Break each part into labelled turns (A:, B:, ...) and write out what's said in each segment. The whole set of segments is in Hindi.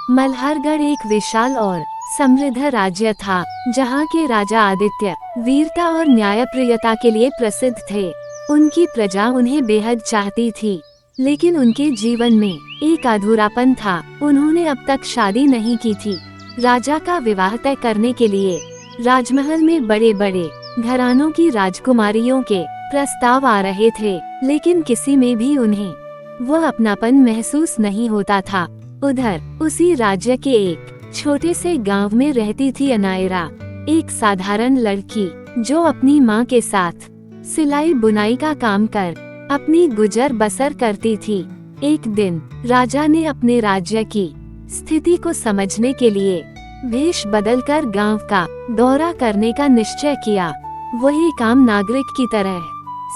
A: मल्हारगढ़ एक विशाल और समृद्ध राज्य था, जहाँ के राजा आदित्य वीरता और न्यायप्रियता के लिए प्रसिद्ध थे। उनकी प्रजा उन्हें बेहद चाहती थी, लेकिन उनके जीवन में एक अधूरापन था। उन्होंने अब तक शादी नहीं की थी। राजा का विवाह तय करने के लिए राजमहल में बड़े बड़े घरानों की राजकुमारियों के प्रस्ताव आ रहे थे, लेकिन किसी में भी उन्हें वह अपनापन महसूस नहीं होता था। उधर उसी राज्य के एक छोटे से गांव में रहती थी अनायरा, एक साधारण लड़की जो अपनी माँ के साथ सिलाई बुनाई का काम कर अपनी गुजर बसर करती थी। एक दिन राजा ने अपने राज्य की स्थिति को समझने के लिए वेश बदलकर गांव का दौरा करने का निश्चय किया। वही काम नागरिक की तरह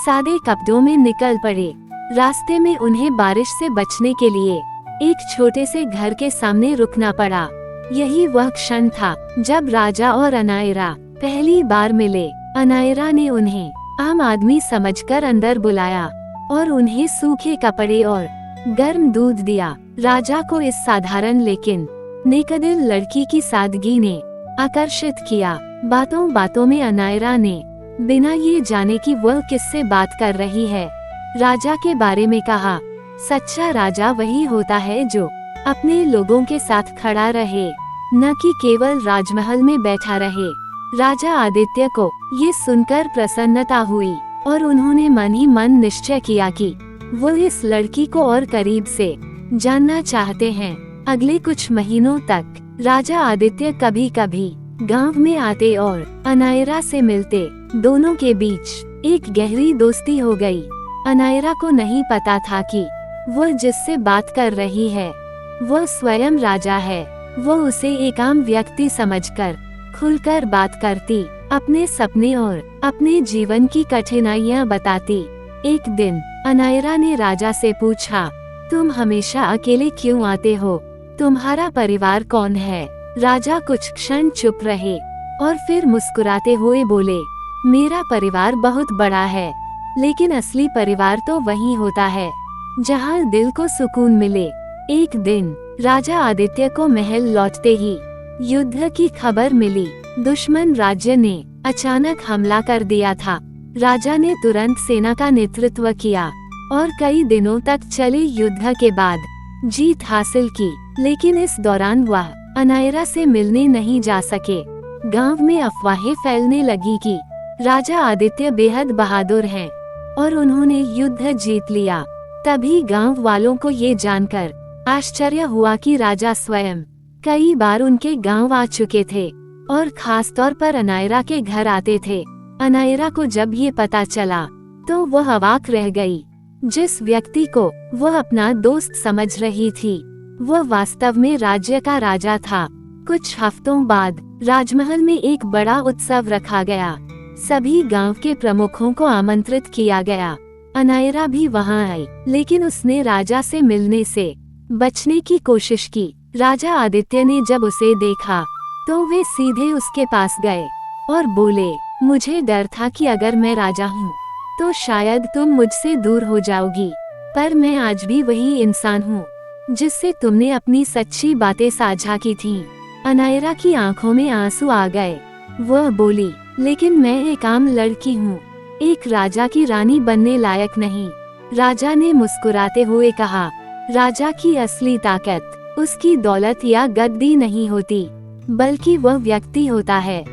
A: सादे कपड़ों में निकल पड़े। रास्ते में उन्हें बारिश से बचने के लिए एक छोटे से घर के सामने रुकना पड़ा। यही वह क्षण था जब राजा और अनायरा पहली बार मिले। अनायरा ने उन्हें आम आदमी समझकर अंदर बुलाया और उन्हें सूखे कपड़े और गर्म दूध दिया। राजा को इस साधारण लेकिन नेकदिल लड़की की सादगी ने आकर्षित किया। बातों बातों में अनायरा ने बिना ये जाने कि वह किससे बात कर रही है, राजा के बारे में कहा। सच्चा राजा वही होता है जो अपने लोगों के साथ खड़ा रहे, न कि केवल राजमहल में बैठा रहे। राजा आदित्य को ये सुनकर प्रसन्नता हुई और उन्होंने मन ही मन निश्चय किया कि वो इस लड़की को और करीब से जानना चाहते हैं। अगले कुछ महीनों तक राजा आदित्य कभी कभी गांव में आते और अनायरा से मिलते। दोनों के बीच एक गहरी दोस्ती हो गई। अनायरा को नहीं पता था कि वह जिससे बात कर रही है वह स्वयं राजा है। वो उसे एक आम व्यक्ति समझकर खुलकर बात करती, अपने सपने और अपने जीवन की कठिनाइयां बताती। एक दिन अनायरा ने राजा से पूछा, तुम हमेशा अकेले क्यों आते हो? तुम्हारा परिवार कौन है? राजा कुछ क्षण चुप रहे और फिर मुस्कुराते हुए बोले, मेरा परिवार बहुत बड़ा है, लेकिन असली परिवार तो वही होता है जहाँ दिल को सुकून मिले। एक दिन राजा आदित्य को महल लौटते ही युद्ध की खबर मिली। दुश्मन राज्य ने अचानक हमला कर दिया था। राजा ने तुरंत सेना का नेतृत्व किया और कई दिनों तक चले युद्ध के बाद जीत हासिल की। लेकिन इस दौरान वह अनायरा से मिलने नहीं जा सके। गांव में अफवाहें फैलने लगी कि राजा आदित्य बेहद बहादुर हैं और उन्होंने युद्ध जीत लिया। तभी गांव वालों को ये जानकर आश्चर्य हुआ कि राजा स्वयं कई बार उनके गांव आ चुके थे और खास तौर पर अनायरा के घर आते थे। अनायरा को जब ये पता चला तो वह अवाक रह गई। जिस व्यक्ति को वह अपना दोस्त समझ रही थी, वह वास्तव में राज्य का राजा था। कुछ हफ्तों बाद राजमहल में एक बड़ा उत्सव रखा गया। सभी गांव के प्रमुखों को आमंत्रित किया गया। अनायरा भी वहां आई, लेकिन उसने राजा से मिलने से बचने की कोशिश की। राजा आदित्य ने जब उसे देखा तो वे सीधे उसके पास गए और बोले, मुझे डर था कि अगर मैं राजा हूँ तो शायद तुम मुझसे दूर हो जाओगी, पर मैं आज भी वही इंसान हूँ जिससे तुमने अपनी सच्ची बातें साझा की थीं। अनायरा की आंखों में आंसू आ गए। वह बोली, लेकिन मैं एक आम लड़की हूँ, एक राजा की रानी बनने लायक नहीं। राजा ने मुस्कुराते हुए कहा, राजा की असली ताकत उसकी दौलत या गद्दी नहीं होती, बल्कि वह व्यक्ति होता है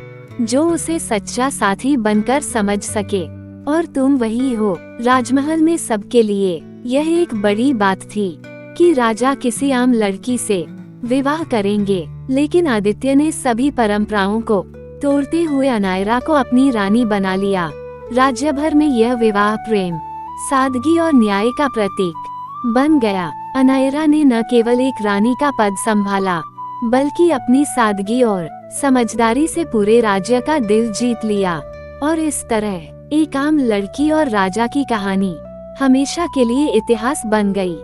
A: जो उसे सच्चा साथी बनकर समझ सके, और तुम वही हो। राजमहल में सबके लिए यह एक बड़ी बात थी कि राजा किसी आम लड़की से विवाह करेंगे, लेकिन आदित्य ने सभी परंपराओं को तोड़ते हुए अनायरा को अपनी रानी बना लिया। राज्य भर में यह विवाह प्रेम, सादगी और न्याय का प्रतीक बन गया। अनायरा ने न केवल एक रानी का पद संभाला, बल्कि अपनी सादगी और समझदारी से पूरे राज्य का दिल जीत लिया। और इस तरह एक आम लड़की और राजा की कहानी हमेशा के लिए इतिहास बन गई।